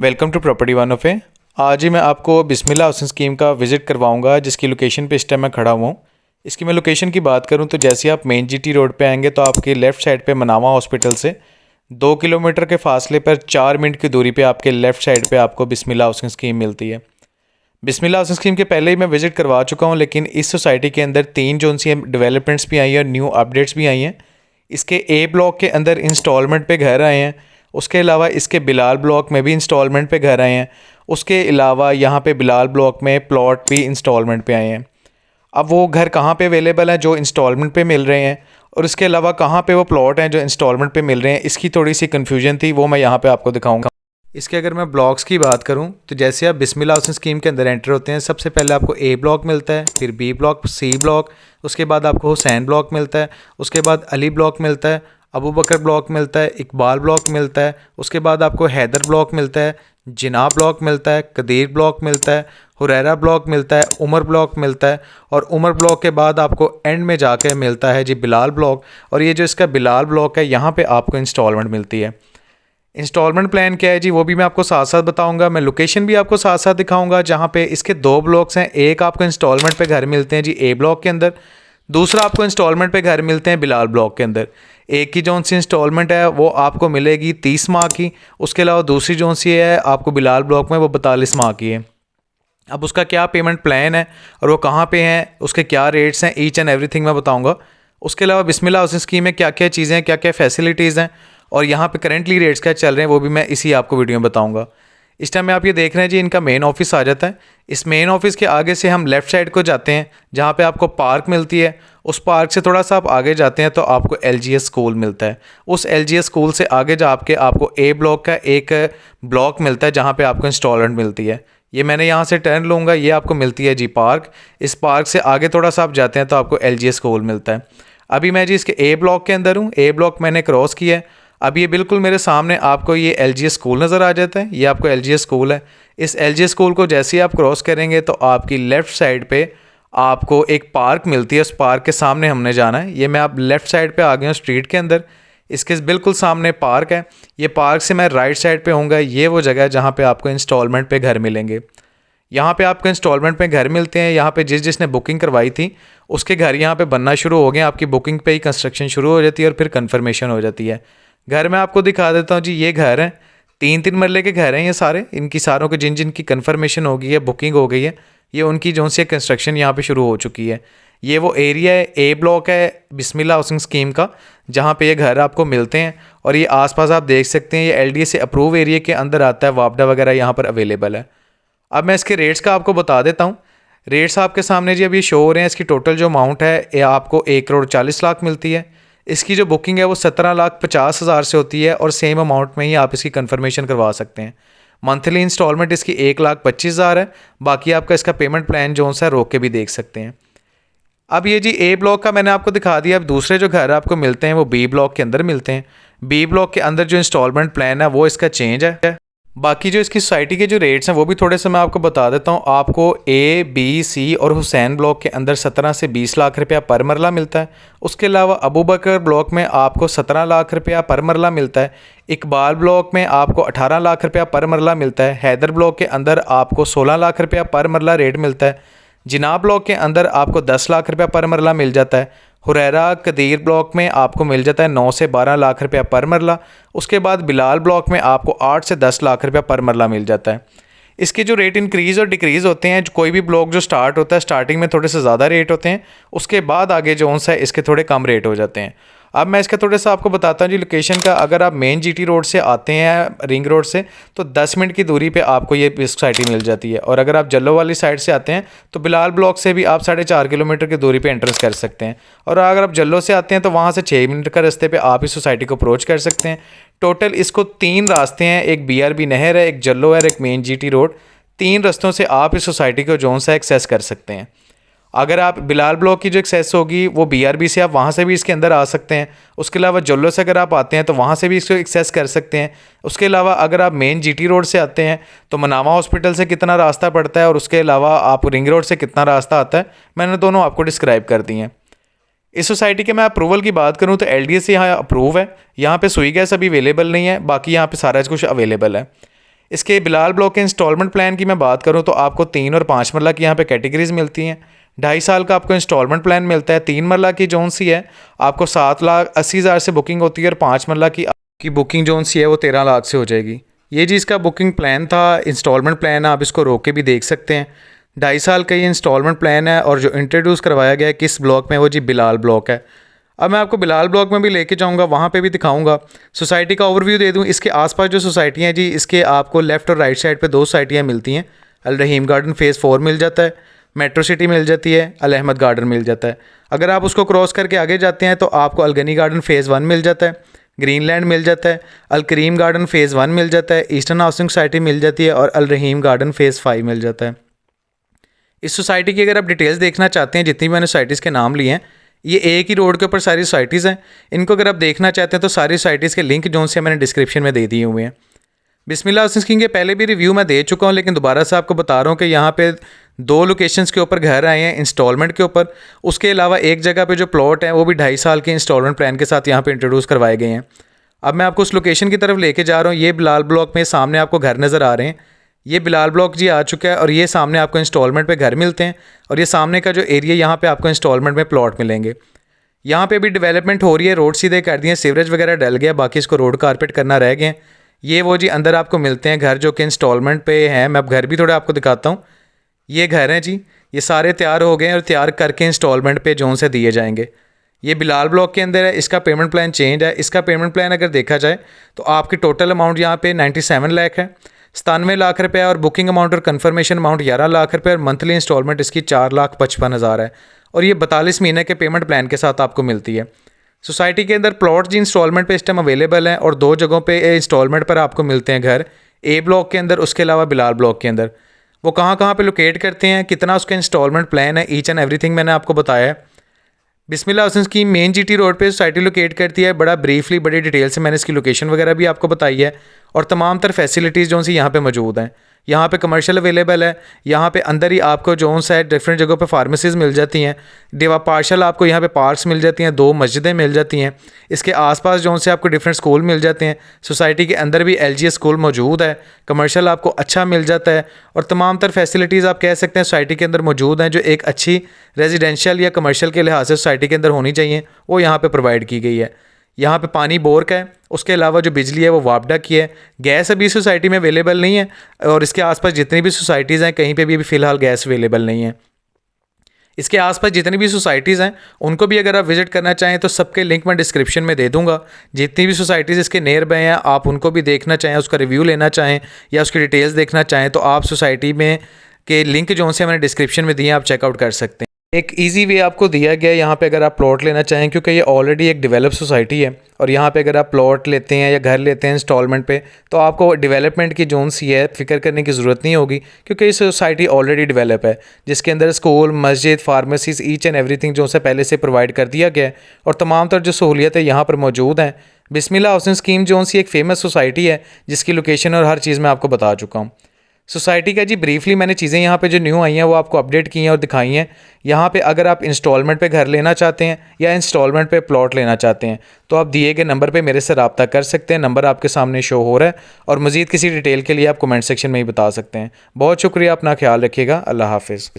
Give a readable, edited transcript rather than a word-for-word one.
Welcome to property one of a. आज ही मैं आपको बिस्मिल्लाह हाउसिंग स्कीम का विज़िट करवाऊंगा, जिसकी लोकेशन पे इस टाइम मैं खड़ा हुआ हूँ। इसकी मैं लोकेशन की बात करूँ तो जैसे आप मेन जीटी रोड पे आएंगे तो आपके लेफ़्ट साइड पे मनावा हॉस्पिटल से 2 किलोमीटर के फासले पर 4 मिनट की दूरी पे आपके लेफ़्ट साइड पे आपको बिस्मिल्लाह हाउसिंग स्कीम मिलती है। बिस्मिल्लाह हाउसिंग स्कीम के पहले ही मैं विज़िट करवा चुका हूँ, लेकिन इस सोसाइटी के अंदर 3 जो सी डेवलपमेंट्स भी आई हैं और न्यू अपडेट्स भी आई हैं। इसके ए ब्लॉक के अंदर इंस्टॉलमेंट पे घर आए हैं। उसके अलावा इसके बिलाल ब्लॉक में भी इंस्टॉलमेंट पे घर आए हैं। उसके अलावा यहाँ पे बिलाल ब्लॉक में प्लॉट भी इंस्टॉलमेंट पे आए हैं। अब वो घर कहाँ पे अवेलेबल हैं जो इंस्टॉलमेंट पे मिल रहे हैं, और इसके अलावा कहाँ पे वो प्लॉट हैं जो इंस्टॉलमेंट पे मिल रहे हैं, इसकी थोड़ी सी कन्फ्यूजन थी, वो मैं यहाँ पे आपको दिखाऊंगा। इसके अगर मैं ब्लॉक्स की बात करूँ तो जैसे आप बिस्मिल्लाह हाउसिंग स्कीम के अंदर एंटर होते हैं, सबसे पहले आपको ए ब्लॉक मिलता है, फिर बी ब्लॉक, सी ब्लॉक, उसके बाद आपको हुसैन ब्लॉक मिलता है, उसके बाद अली ब्लॉक मिलता है, अबू बकर ब्लॉक मिलता है, इकबाल ब्लॉक मिलता है, उसके बाद आपको हैदर ब्लॉक मिलता है, जिनाब ब्लॉक मिलता है, कदीर ब्लॉक मिलता है, हुरैरा ब्लॉक मिलता है, उमर ब्लॉक मिलता है, और उमर ब्लॉक के बाद आपको एंड में जाके मिलता है जी बिलाल ब्लॉक। और ये जो इसका बिलाल ब्लॉक है, यहाँ पे आपको इंस्टॉलमेंट मिलती है। इंस्टॉलमेंट प्लान क्या है जी, वो भी मैं आपको साथ साथ बताऊंगा। मैं लोकेशन भी आपको साथ साथ दिखाऊंगा, जहाँ पे इसके 2 ब्लॉक्स हैं। एक आपको इंस्टॉलमेंट पे घर मिलते हैं जी ए ब्लॉक के अंदर, दूसरा आपको इंस्टॉलमेंट पे घर मिलते हैं बिलाल ब्लॉक के अंदर। एक की जोन सी इंस्टॉलमेंट है वो आपको मिलेगी 30 माह की, उसके अलावा दूसरी जोन सी है आपको बिलाल ब्लॉक में वो 42 माह की है। अब उसका क्या पेमेंट प्लान है और वो कहाँ पे हैं, उसके क्या रेट्स हैं, ईच एंड एवरीथिंग मैं बताऊंगा। उसके अलावा बिस्मिल्लाह हाउसिंग स्कीम में क्या क्या चीज़ें हैं, क्या क्या फैसिलिटीज़ हैं, और यहाँ पे करेंटली रेट्स क्या चल रहे हैं, वो भी मैं इसी आपको वीडियो में बताऊँगा। इस टाइम में आप ये देख रहे हैं जी, इनका मेन ऑफिस आ जाता है। इस मेन ऑफिस के आगे से हम लेफ़्ट साइड को जाते हैं, जहाँ पे आपको पार्क मिलती है। उस पार्क से थोड़ा सा आप आगे जाते हैं तो आपको LGS स्कूल मिलता है। उस LGS स्कूल से आगे जाके आपको ए ब्लॉक का एक ब्लॉक मिलता है, जहाँ पे आपको इंस्टॉलमेंट मिलती है। ये मैंने यहाँ से टर्न लूँगा, ये आपको मिलती है जी पार्क। इस पार्क से आगे थोड़ा सा आप जाते हैं तो आपको LGS स्कूल मिलता है। अभी मैं जी इसके ए ब्लॉक के अंदर हूँ। ए ब्लॉक मैंने क्रॉस किया है। अब ये बिल्कुल मेरे सामने आपको ये LGS स्कूल नज़र आ जाता है। ये आपको LGS स्कूल है। इस LGS स्कूल को जैसे ही आप क्रॉस करेंगे तो आपकी लेफ़्ट साइड पे आपको एक पार्क मिलती है। उस पार्क के सामने हमने जाना है। ये मैं आप लेफ़्ट साइड पे आ गया हूँ स्ट्रीट के अंदर। इसके बिल्कुल सामने पार्क है। ये पार्क से मैं राइट साइड पे होऊंगा। ये वो जगह है जहाँ पे आपको इंस्टॉलमेंट पे घर मिलेंगे। यहाँ पे आपको इंस्टॉलमेंट पे घर मिलते हैं। यहाँ पे जिसने बुकिंग करवाई थी उसके घर यहाँ पे बनना शुरू हो गए। आपकी बुकिंग पे ही कंस्ट्रक्शन शुरू हो जाती है और फिर कन्फर्मेशन हो जाती है। घर मैं आपको दिखा देता हूँ जी। ये घर हैं, 3-3 मरले के घर हैं ये सारे। इनकी सारों के जिन की कन्फर्मेशन हो गई है, बुकिंग हो गई है, ये उनकी जो सी कंस्ट्रक्शन यहाँ पे शुरू हो चुकी है। ये वो एरिया है, ए ब्लॉक है बिस्मिल्लाह हाउसिंग स्कीम का, जहाँ पे ये घर आपको मिलते हैं। और ये आसपास आप देख सकते हैं, ये LDA से अप्रूव एरिया के अंदर आता है। वापडा वगैरह यहाँ पर अवेलेबल है। अब मैं इसके रेट्स का आपको बता देता हूँ। रेट्स आपके सामने जी अभी शो हो रहे हैं। इसकी टोटल जो अमाउंट है ये आपको 1,40,00,000 मिलती है। इसकी जो बुकिंग है वो 17,50,000 से होती है, और सेम अमाउंट में ही आप इसकी कंफर्मेशन करवा सकते हैं। मंथली इंस्टॉलमेंट इसकी 1,25,000 है। बाकी आपका इसका पेमेंट प्लान जो सा रोक के भी देख सकते हैं। अब ये जी ए ब्लॉक का मैंने आपको दिखा दिया। अब दूसरे जो घर आपको मिलते हैं वो बी ब्लॉक के अंदर मिलते हैं। बी ब्लॉक के अंदर जो इंस्टॉलमेंट प्लान है वो इसका चेंज है। बाकी जो इसकी सोसाइटी के जो रेट्स हैं वो भी थोड़े से मैं आपको बता देता हूँ। आपको ए, बी, सी और हुसैन ब्लॉक के अंदर 17 से 20 लाख रुपया पर मरला मिलता है। उसके अलावा अबू बकर ब्लॉक में आपको 17 लाख रुपया पर मरला मिलता है। इकबाल ब्लॉक में आपको 18 लाख रुपया पर मरला मिलता है। हैदर ब्लॉक के अंदर आपको 16 लाख रुपया पर मरला रेट मिलता है। जिनाब ब्लॉक के अंदर आपको 10 लाख रुपया पर मरला मिल जाता है। हुरैरा कदीर ब्लॉक में आपको मिल जाता है 9 से 12 लाख रुपया पर मरला। उसके बाद बिलाल ब्लॉक में आपको 8 से 10 लाख रुपया पर मरला मिल जाता है। इसके जो रेट इंक्रीज़ और डिक्रीज़ होते हैं, कोई भी ब्लॉक जो स्टार्ट होता है स्टार्टिंग में थोड़े से ज़्यादा रेट होते हैं, उसके बाद आगे जो है इसके थोड़े कम रेट हो जाते हैं। अब मैं इसका थोड़ा सा आपको बताता हूँ जी लोकेशन का। अगर आप मेन GT रोड से आते हैं, रिंग रोड से, तो 10 मिनट की दूरी पे आपको ये सोसाइटी मिल जाती है। और अगर आप जल्लो वाली साइड से आते हैं तो बिलाल ब्लॉक से भी आप 4.5 किलोमीटर की दूरी पे एंट्रेंस कर सकते हैं। और अगर आप जल्लो से आते हैं तो वहाँ से 6 मिनट का रास्ते पे आप इस सोसाइटी को अप्रोच कर सकते हैं। टोटल इसको 3 रास्ते हैं, एक BRB नहर है, एक जल्लो है, एक मेन GT रोड। 3 रास्तों से आप इस सोसाइटी को जोन सा एक्सेस कर सकते हैं। अगर आप बिलाल ब्लॉक की जो एक्सेस होगी वो BRB से, आप वहाँ से भी इसके अंदर आ सकते हैं। उसके अलावा जल्लो से अगर आप आते हैं तो वहाँ से भी इसको एक्सेस कर सकते हैं। उसके अलावा अगर आप मेन GT रोड से आते हैं तो मनावा हॉस्पिटल से कितना रास्ता पड़ता है, और उसके अलावा आप रिंग रोड से कितना रास्ता आता है, मैंने दोनों आपको डिस्क्राइब कर दिए हैं। इस सोसाइटी के मैं अप्रूवल की बात करूँ तो LDA से यहाँ अप्रूव है। यहाँ पे सुई गैस अभी अवेलेबल नहीं है, बाकी यहाँ पे सारा कुछ अवेलेबल है। इसके बिलाल ब्लॉक के इंस्टॉलमेंट प्लान की मैं बात करूं तो आपको 3 और 5 मरला की यहाँ पे कैटेगरीज मिलती हैं। 2.5 साल का आपको इंस्टॉलमेंट प्लान मिलता है। 3 मरला की जोन सी है आपको 7,80,000 से बुकिंग होती है और 5 मरला की बुकिंग जोन सी है वो 13 लाख से हो जाएगी। ये जी इसका बुकिंग प्लान था, इंस्टॉलमेंट प्लान है, आप इसको रोक के भी देख सकते हैं। 2.5 साल का ये इंस्टॉलमेंट प्लान है और जो इंट्रोड्यूस करवाया गया है किस ब्लॉक में वो जी बिलाल ब्लॉक है। अब मैं आपको बिलाल ब्लॉक में भी लेके जाऊंगा, वहाँ पे भी दिखाऊंगा। सोसाइटी का ओवरव्यू दे दूँ। इसके आसपास जो सोसाइटियाँ हैं जी, इसके आपको लेफ़्ट और राइट साइड पे 2 सोसाइटियाँ मिलती हैं। अल रहीम गार्डन फ़ेज़ 4 मिल जाता है, मेट्रो सिटी मिल जाती है, अल अहमद गार्डन मिल जाता है। अगर आप उसको क्रॉस करके आगे जाते हैं तो आपको अल गनी गार्डन फ़ेज़ 1 मिल जाता है, ग्रीनलैंड मिल जाता है, अल करीम गार्डन फ़ेज़ 1 मिल जाता है, ईस्टर्न हाउसिंग सोसाइटी मिल जाती है और अल रहीम गार्डन फ़ेज़ 5 मिल जाता है। इस सोसाइटी की अगर आप डिटेल्स देखना चाहते हैं, जितनी भी मैंने सोसाइटीज़ के नाम लिए हैं, ये एक ही रोड के ऊपर सारी सोसाइटीज़ हैं। इनको अगर आप देखना चाहते हैं तो सारी सोसाइटीज़ के लिंक जो से मैंने डिस्क्रिप्शन में दे दिए हुए हैं। बिस्मिल्लाह हाउसिंग स्कीम के पहले भी रिव्यू मैं दे चुका हूँ, लेकिन दोबारा से आपको बता रहा हूँ कि यहाँ पे 2 लोकेशंस के ऊपर घर आए हैं इंस्टॉलमेंट के ऊपर। उसके अलावा एक जगह पे जो प्लॉट है वो भी 2.5 साल के इंस्टॉलमेंट प्लान के साथ यहाँ पे इंट्रोड्यूस करवाए गए हैं। अब मैं आपको उस लोकेशन की तरफ लेके जा रहा हूँ। ये बिलाल ब्लॉक में सामने आपको घर नज़र आ रहे हैं। ये बिलाल ब्लॉक जी आ चुका है और ये सामने आपको इंस्टॉलमेंट पे घर मिलते हैं और ये सामने का जो एरिया यहाँ पे आपको इंस्टॉलमेंट में प्लॉट मिलेंगे। यहाँ पे भी डेवलपमेंट हो रही है, रोड सीधे कर दिए, सीवरेज वगैरह डल गया, बाकी इसको रोड कारपेट करना रह गए। ये वो जी अंदर आपको मिलते हैं घर जो कि इंस्टॉलमेंट पे हैं। मैं अब घर भी थोड़ा आपको दिखाता हूँ। ये घर हैं जी, ये सारे तैयार हो गए हैं और तैयार करके इंस्टॉलमेंट पे जोन से दिए जाएंगे। ये बिलाल ब्लॉक के अंदर है। इसका पेमेंट प्लान चेंज है। इसका पेमेंट प्लान अगर देखा जाए तो आपकी टोटल अमाउंट यहाँ पे 97 लाख है, 97 लाख रुपये, और बुकिंग अमाउंट और कन्फर्मेशन अमाउंट 11 लाख रुपये, और मंथली इंस्टॉलमेंट इसकी 4,55,000 है और ये 42 महीने के पेमेंट प्लान के साथ आपको मिलती है। सोसाइटी के अंदर प्लॉट जी इंस्टॉलमेंट पे इस टाइम अवेलेबल हैं और 2 जगहों पे इंस्टॉलमेंट पर आपको मिलते हैं घर, ए ब्लॉक के अंदर, उसके अलावा बिलाल ब्लॉक के अंदर। वो कहाँ कहाँ पे लोकेट करते हैं, कितना उसका इंस्टॉलमेंट प्लान है, ईच एंड एवरीथिंग मैंने आपको बताया है। Bismillah housing scheme main GT road पे सोसाइटी लोकेट करती है। बड़ा ब्रीफली बड़ी डिटेल से मैंने इसकी लोकेशन वगैरह भी आपको बताई है और तमाम तर फैसिलिटीज़ जो सी यहाँ पे मौजूद हैं। यहाँ पे कमर्शियल अवेलेबल है। यहाँ पे अंदर ही आपको जोन सा है डिफरेंट जगहों पे फार्मेसीज़ मिल जाती हैं, डिवा पार्शल आपको यहाँ पे पार्क्स मिल जाती हैं, 2 मस्जिदें मिल जाती हैं। इसके आसपास जोन से आपको डिफरेंट स्कूल मिल जाते हैं। सोसाइटी के अंदर भी LGS स्कूल मौजूद है। कमर्शियल आपको अच्छा मिल जाता है और तमाम तर फैसिलिटीज़ आप कह सकते हैं सोसाइटी के अंदर मौजूद हैं जो एक अच्छी रेजिडेंशियल या कमर्शियल के लिहाज से सोसाइटी के अंदर होनी चाहिए, वो यहाँ पर प्रोवाइड की गई है। यहाँ पे पानी बोर का है, उसके अलावा जो बिजली है वो वापडा की है। गैस अभी सोसाइटी में अवेलेबल नहीं है और इसके आसपास जितनी भी सोसाइटीज़ हैं कहीं पे भी अभी फ़िलहाल गैस अवेलेबल नहीं है। इसके आसपास जितनी भी सोसाइटीज़ हैं उनको भी अगर आप विज़िट करना चाहें तो सबके लिंक मैं डिस्क्रिप्शन में दे दूंगा। जितनी भी सोसाइटीज़ इसके नियर बाय हैं आप उनको भी देखना चाहें, उसका रिव्यू लेना चाहें या उसकी डिटेल्स देखना चाहें तो आप सोसाइटी में के लिंक जो से मैंने डिस्क्रिप्शन में दिए आप चेकआउट कर सकते हैं। एक इजी वे आपको दिया गया है यहाँ पे अगर आप प्लॉट लेना चाहें, क्योंकि ये ऑलरेडी एक डेवलप सोसाइटी है और यहाँ पे अगर आप प्लॉट लेते हैं या घर लेते हैं इंस्टॉलमेंट पे तो आपको डेवलपमेंट की जोन सी है फिक्र करने की ज़रूरत नहीं होगी, क्योंकि ये सोसाइटी ऑलरेडी डेवलप है जिसके अंदर स्कूल, मस्जिद, फार्मेसीज, ईच एंड एवरीथिंग जो से पहले से प्रोवाइड कर दिया गया है और तमाम तर जो सहूलियतें यहाँ पर मौजूद हैं। बिस्मिल्लाह हाउसिंग स्कीम जोन सी एक फ़ेमस सोसाइटी है जिसकी लोकेशन और हर चीज़ मैं आपको बता चुका हूँ। सोसाइटी का जी ब्रीफली मैंने चीज़ें यहाँ पे जो न्यू आई हैं वो आपको अपडेट की हैं और दिखाई हैं। यहाँ पे अगर आप इंस्टॉलमेंट पे घर लेना चाहते हैं या इंस्टॉलमेंट पे प्लॉट लेना चाहते हैं तो आप दिए गए नंबर पे मेरे से रब्ता कर सकते हैं। नंबर आपके सामने शो हो रहा है और मज़ीद किसी डिटेल के लिए आप कमेंट सेक्शन में ही बता सकते हैं। बहुत शुक्रिया, अपना ख्याल रखिएगा। अल्लाह हाफिज़।